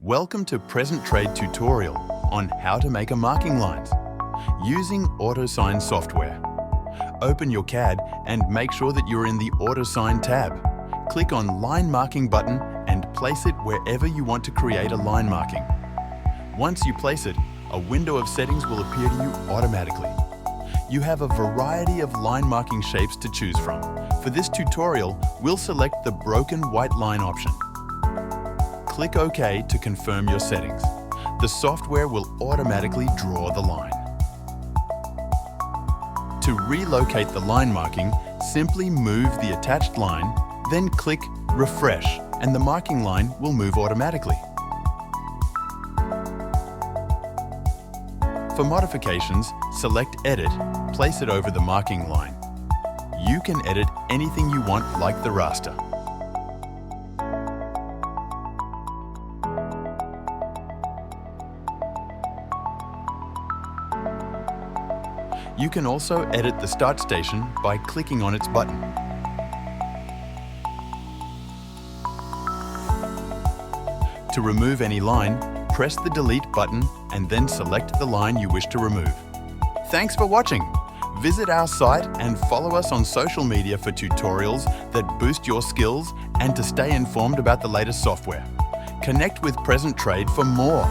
Welcome to Present Trade tutorial on how to make a marking lines using AutoSign Software. Open your CAD and make sure that you're in the AutoSign tab. Click on Line Marking button and place it wherever you want to create a line marking. Once you place it, a window of settings will appear to you automatically. You have a variety of line marking shapes to choose from. For this tutorial, we'll select the broken white line option. Click OK to confirm your settings. The software will automatically draw the line. To relocate the line marking, simply move the attached line, then click Refresh, and the marking line will move automatically. For modifications, select Edit, place it over the marking line. You can edit anything you want, like the raster. You can also edit the start station by clicking on its button. To remove any line, press the Delete button and then select the line you wish to remove. Thanks for watching! Visit our site and follow us on social media for tutorials that boost your skills and to stay informed about the latest software. Connect with Present Trade for more.